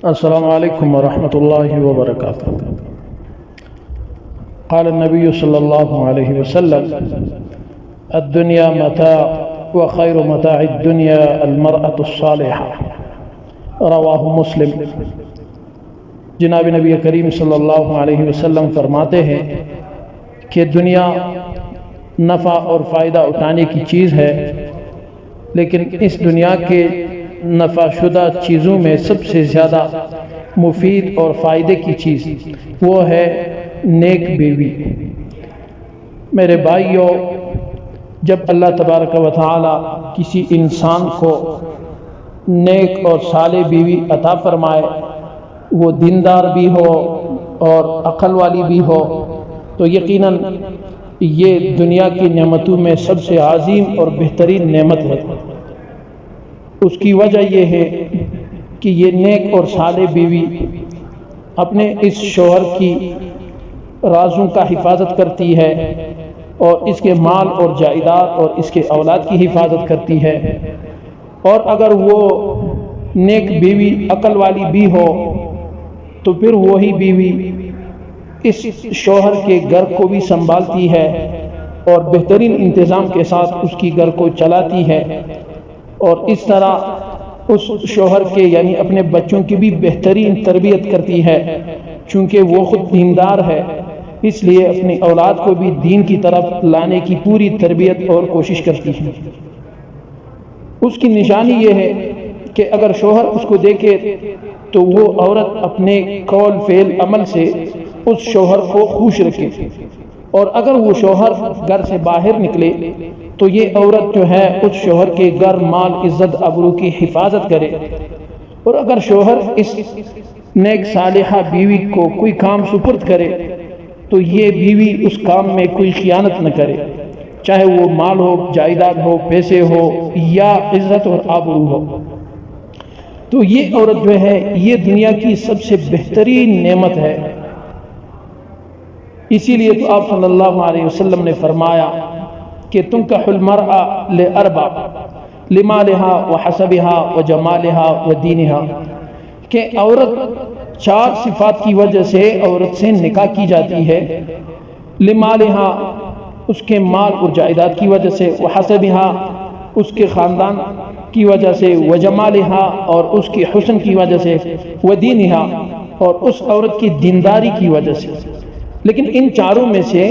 السلام علیکم ورحمۃ اللہ وبرکاتہ۔ قال النبی صلی اللہ علیہ وسلم الدنیا متاع وخیر متاع الدنیا المرأة الصالحہ، رواہ مسلم۔ جناب نبی کریم صلی اللہ علیہ وسلم فرماتے ہیں کہ دنیا نفع اور فائدہ اٹھانے کی چیز ہے، لیکن اس دنیا کے نفع شدہ چیزوں میں سب سے زیادہ مفید اور فائدے کی چیز وہ ہے نیک بیوی۔ میرے بھائیوں، جب اللہ تبارک و تعالی کسی انسان کو نیک اور صالح بیوی عطا فرمائے، وہ دیندار بھی ہو اور عقل والی بھی ہو، تو یقیناً یہ دنیا کی نعمتوں میں سب سے عظیم اور بہترین نعمت ہے۔ اس کی وجہ یہ ہے کہ یہ نیک اور صالح بیوی اپنے اس شوہر کی رازوں کا حفاظت کرتی ہے، اور اس کے مال اور جائیداد اور اس کے اولاد کی حفاظت کرتی ہے۔ اور اگر وہ نیک بیوی عقل والی بھی ہو تو پھر وہی بیوی اس شوہر کے گھر کو بھی سنبھالتی ہے اور بہترین انتظام کے ساتھ اس کی گھر کو چلاتی ہے، اور اس طرح اس شوہر کے یعنی اپنے بچوں کی بھی بہترین تربیت کرتی ہے۔ چونکہ وہ خود دیندار ہے، اس لیے اپنی اولاد کو بھی دین کی طرف لانے کی پوری تربیت اور کوشش کرتی ہے۔ اس کی نشانی یہ ہے کہ اگر شوہر اس کو دیکھے تو وہ عورت اپنے قول فعل عمل سے اس شوہر کو خوش رکھے، اور اگر وہ شوہر گھر سے باہر نکلے تو یہ عورت جو ہے اس شوہر کے گھر مال عزت ابرو کی حفاظت کرے، اور اگر شوہر اس نیک صالحہ بیوی کو کوئی کام سپرد کرے تو یہ بیوی اس کام میں کوئی خیانت نہ کرے، چاہے وہ مال ہو، جائیداد ہو، پیسے ہو یا عزت اور آبرو ہو۔ تو یہ عورت جو ہے یہ دنیا کی سب سے بہترین نعمت ہے۔ اسی لیے تو آپ صلی اللہ علیہ وسلم نے فرمایا کہ تنکح المرأة لأربع، لمالها وحسبها وجمالها ودینها، کہ عورت چار صفات کی وجہ سے عورت سے نکاح کی جاتی ہے۔ لمالها، اس کے مال اور جائیداد کی وجہ سے، وحسبها، اس کے خاندان کی وجہ سے، وجمالها، اور اس کے حسن کی وجہ سے، ودینها، اور اس عورت کی دینداری کی وجہ سے۔ لیکن ان چاروں میں سے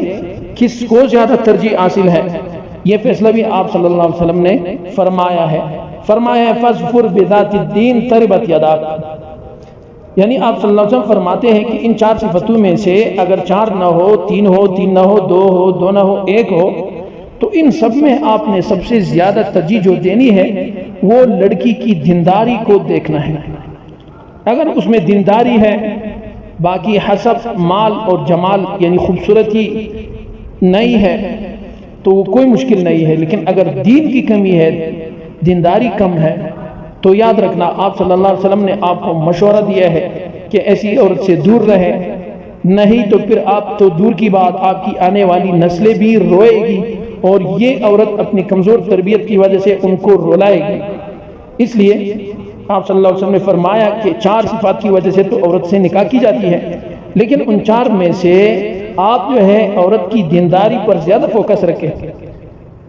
کس کو زیادہ ترجیح حاصل ہے، یہ فیصلہ بھی آپ صلی اللہ علیہ وسلم نے فرمایا ہے۔ فرمایا ہے فاظفر بذات الدین تربت یداک، یعنی آپ صلی اللہ علیہ وسلم فرماتے ہیں کہ ان چار صفتوں میں سے اگر چار نہ ہو، تین ہو، تین نہ ہو، دو ہو، دو نہ ہو، ایک ہو، تو ان سب میں آپ نے سب سے زیادہ ترجیح جو دینی ہے وہ لڑکی کی دینداری کو دیکھنا ہے۔ اگر اس میں دینداری ہے، باقی حسب، مال اور جمال یعنی خوبصورتی نہیں ہے تو وہ کوئی مشکل نہیں ہے، لیکن اگر دین کی کمی ہے، دینداری کم ہے، تو یاد رکھنا آپ صلی اللہ علیہ وسلم نے آپ کو مشورہ دیا ہے کہ ایسی عورت سے دور رہے، نہیں تو پھر آپ تو دور کی بات آپ کی آنے والی نسلیں بھی روئے گی، اور یہ عورت اپنی کمزور تربیت کی وجہ سے ان کو رلائے گی۔ اس لیے آپ صلی اللہ علیہ وسلم نے فرمایا کہ چار صفات کی وجہ سے تو عورت سے نکاح کی جاتی ہے، لیکن ان چار میں سے آپ جو ہے عورت کی دینداری پر زیادہ فوکس رکھیں،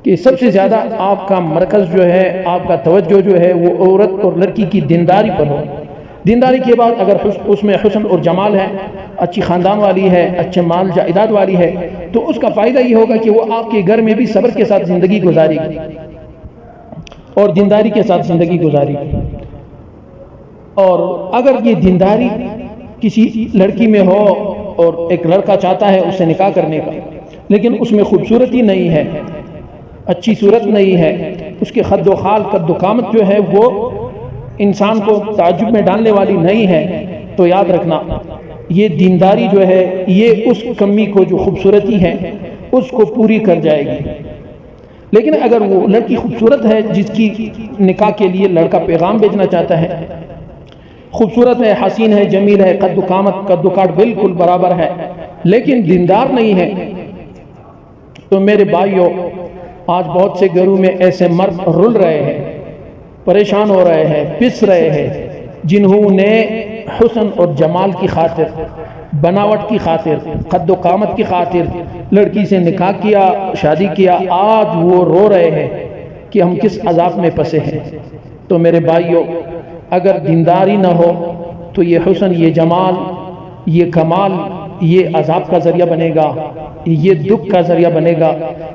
کہ سب سے زیادہ آپ کا مرکز جو ہے، آپ کا توجہ جو ہے وہ عورت اور لڑکی کی دینداری پر ہو۔ دینداری کے بعد اگر اس میں حسن اور جمال ہے، اچھی خاندان والی ہے، اچھے مال جائیداد والی ہے، تو اس کا فائدہ یہ ہوگا کہ وہ آپ کے گھر میں بھی صبر کے ساتھ زندگی گزارے گی اور دینداری کے ساتھ زندگی گزارے گی۔ اور اگر یہ دینداری کسی لڑکی میں ہو اور ایک لڑکا چاہتا ہے اس سے نکاح کرنے کا، لیکن اس میں خوبصورتی نہیں ہے، اچھی صورت نہیں ہے، اس کے خد و خال، قد و قامت جو ہے وہ انسان کو تعجب میں ڈالنے والی نہیں ہے، تو یاد رکھنا یہ دینداری جو ہے یہ اس کمی کو جو خوبصورتی ہے اس کو پوری کر جائے گی۔ لیکن اگر وہ لڑکی خوبصورت ہے جس کی نکاح کے لیے لڑکا پیغام بھیجنا چاہتا ہے، خوبصورت ہے، حسین ہے، جمیل ہے، قد و قامت، قد و کاٹ بالکل برابر ہے، لیکن دیندار نہیں ہے، تو میرے بھائیوں آج بہت سے گھروں میں ایسے مرد رل رہے ہیں، پریشان ہو رہے ہیں، پس رہے ہیں، جنہوں نے حسن اور جمال کی خاطر، بناوٹ کی خاطر، قد و قامت کی خاطر لڑکی سے نکاح کیا، شادی کیا، آج وہ رو رہے ہیں کہ ہم کس عذاب میں پھنسے ہیں۔ تو میرے بھائیوں، اگر دینداری نہ ہو تو یہ حسن، یہ جمال، یہ کمال، یہ عذاب کا ذریعہ بنے گا، یہ دکھ کا ذریعہ بنے گا،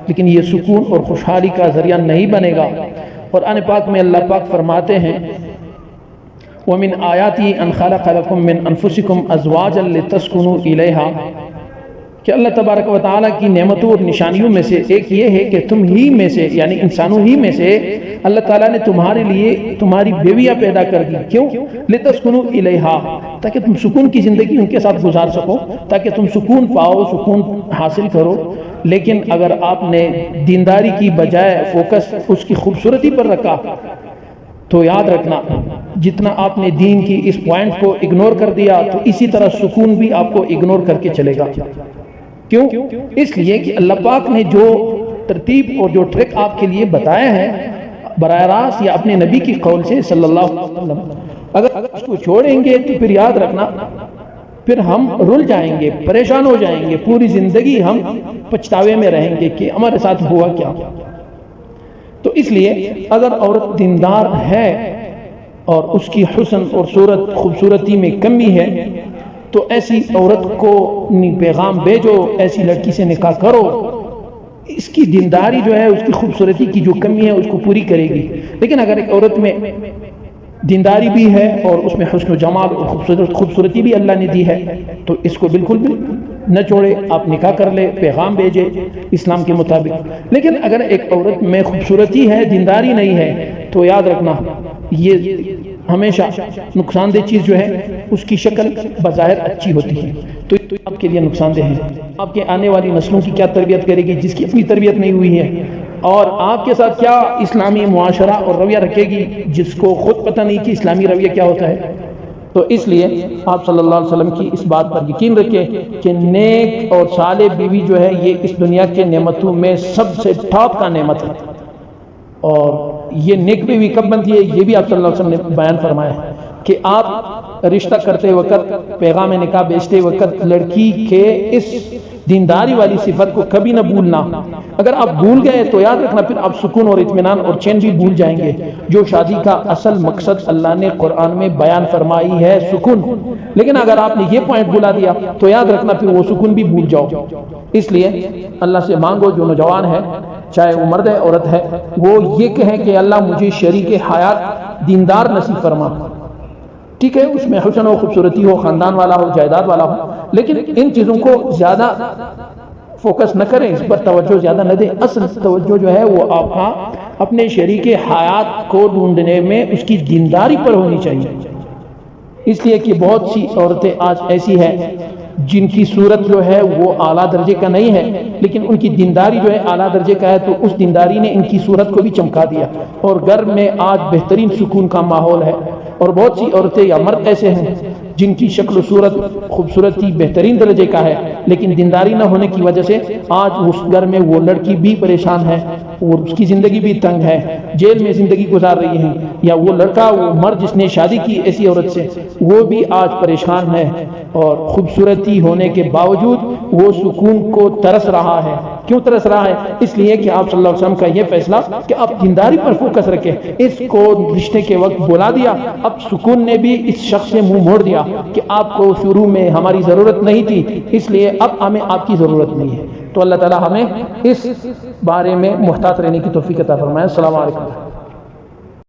لیکن یہ سکون اور خوشحالی کا ذریعہ نہیں بنے گا۔ قرآن پاک میں اللہ پاک فرماتے ہیں وَمِنْ آيَاتِهِ أَنْ خَلَقَ لَكُم مِّنْ أَنفُسِكُمْ أَزْوَاجًا لِتَسْكُنُوا إِلَيْهَا، کہ اللہ تبارک و تعالیٰ کی نعمتوں اور نشانیوں میں سے ایک یہ ہے کہ تم ہی میں سے، یعنی انسانوں ہی میں سے اللہ تعالیٰ نے تمہارے لیے تمہاری بیویاں پیدا کر دی۔ کیوں؟ لِتَسْكُنُوا إِلَيْهَا، تاکہ تم سکون کی زندگی ان کے ساتھ گزار سکو، تاکہ تم سکون پاؤ، سکون حاصل کرو۔ لیکن اگر آپ نے دینداری کی بجائے فوکس اس کی خوبصورتی پر رکھا تو یاد رکھنا جتنا آپ نے دین کی اس پوائنٹ کو اگنور کر دیا تو اسی طرح سکون بھی آپ کو اگنور کر کے چلے گا۔ کیوں؟ اس لیے کہ اللہ پاک نے جو ترتیب اور جو ٹرک آپ کے لیے بتایا ہے براہ راست یا اپنے نبی کی قول سے صلی اللہ علیہ وسلم، اگر اس کو چھوڑیں گے تو پھر یاد رکھنا پھر ہم رل جائیں گے، پریشان ہو جائیں گے، پوری زندگی ہم پچھتاوے میں رہیں گے کہ ہمارے ساتھ ہوا کیا۔ تو اس لیے اگر عورت دیندار ہے اور اس کی حسن اور صورت خوبصورتی میں کمی ہے تو ایسی عورت کو پیغام بھیجو، ایسی لڑکی سے نکاح کرو، اس کی دینداری جو ہے، اس کی خوبصورتی کی جو کمی ہے اس کو پوری کرے گی۔ لیکن اگر ایک عورت میں دینداری بھی ہے اور اس میں حسن و جمال اور خوبصورتی بھی اللہ نے دی ہے تو اس کو بالکل بھی نہ چھوڑے، آپ نکاح کر لے، پیغام بھیجے اسلام کے مطابق۔ لیکن اگر ایک عورت میں خوبصورتی ہے، دینداری نہیں ہے تو یاد رکھنا یہ ہمیشہ نقصان دہ چیز جو ہے اس کی شکل بظاہر اچھی ہوتی ہے تو آپ کے لیے نقصان دہ ہے۔ آپ کے آنے والی نسلوں کی کیا تربیت کرے گی جس کی اپنی تربیت نہیں ہوئی ہے، اور آپ کے ساتھ کیا اسلامی معاشرہ اور رویہ رکھے گی جس کو خود پتہ نہیں کہ اسلامی رویہ کیا ہوتا ہے۔ تو اس لیے آپ صلی اللہ علیہ وسلم کی اس بات پر یقین رکھیں کہ نیک اور صالح بیوی جو ہے یہ اس دنیا کے نعمتوں میں سب سے ٹاپ کا نعمت ہے۔ اور یہ نیک بیوی کب بنتی ہے یہ بھی آپ صلی اللہ علیہ وسلم نے بیان فرمایا ہے کہ آپ رشتہ کرتے وقت، پیغام نکاح بیچتے وقت لڑکی کے اس دینداری والی صفت کو کبھی نہ بھولنا۔ اگر آپ بھول گئے تو یاد رکھنا پھر آپ سکون اور اطمینان اور چین بھی بھول جائیں گے۔ جو شادی کا اصل مقصد اللہ نے قرآن میں بیان فرمائی ہے سکون، لیکن اگر آپ نے یہ پوائنٹ بھلا دیا تو یاد رکھنا پھر وہ سکون بھی بھول جاؤ۔ اس لیے اللہ سے مانگو، جو نوجوان ہے چاہے وہ مرد ہے عورت ہے، وہ یہ کہیں کہ اللہ مجھے شریک حیات دیندار نصیب فرما۔ ٹھیک ہے، اس میں حسن و خوبصورتی ہو، خاندان والا ہو، جائیداد والا ہو، لیکن ان چیزوں کو زیادہ فوکس نہ کریں، اس پر توجہ زیادہ نہ دیں۔ اصل توجہ جو ہے وہ آپ اپنے شریک حیات کو ڈھونڈنے میں اس کی دینداری پر ہونی چاہیے۔ اس لیے کہ بہت سی عورتیں آج ایسی ہیں جن کی صورت جو ہے وہ اعلیٰ درجے کا نہیں ہے، لیکن ان کی دینداری جو ہے اعلیٰ درجے کا ہے، تو اس دینداری نے ان کی صورت کو بھی چمکا دیا اور گھر میں آج بہترین سکون کا ماحول ہے۔ اور بہت سی عورتیں یا مرد ایسے ہیں جن کی شکل و صورت خوبصورتی بہترین درجے کا ہے، لیکن دینداری نہ ہونے کی وجہ سے آج اس گھر میں وہ لڑکی بھی پریشان ہے اور اس کی زندگی بھی تنگ ہے، جیل میں زندگی گزار رہی ہے، یا وہ لڑکا، وہ مرد جس نے شادی کی ایسی عورت سے، وہ بھی آج پریشان ہے اور خوبصورتی ہونے کے باوجود وہ سکون کو ترس رہا ہے۔ کیوں ترس رہا ہے؟ اس لیے کہ آپ صلی اللہ علیہ وسلم کا یہ فیصلہ کہ آپ دینداری پر فوکس رکھیں، اس کو رشتے کے وقت بلا دیا۔ اب سکون نے بھی اس شخص سے منہ موڑ دیا کہ آپ کو شروع میں ہماری ضرورت نہیں تھی، اس لیے اب ہمیں آپ کی ضرورت نہیں ہے۔ تو اللہ تعالی ہمیں اس بارے میں محتاط رہنے کی توفیق عطا فرمائے۔ السلام علیکم۔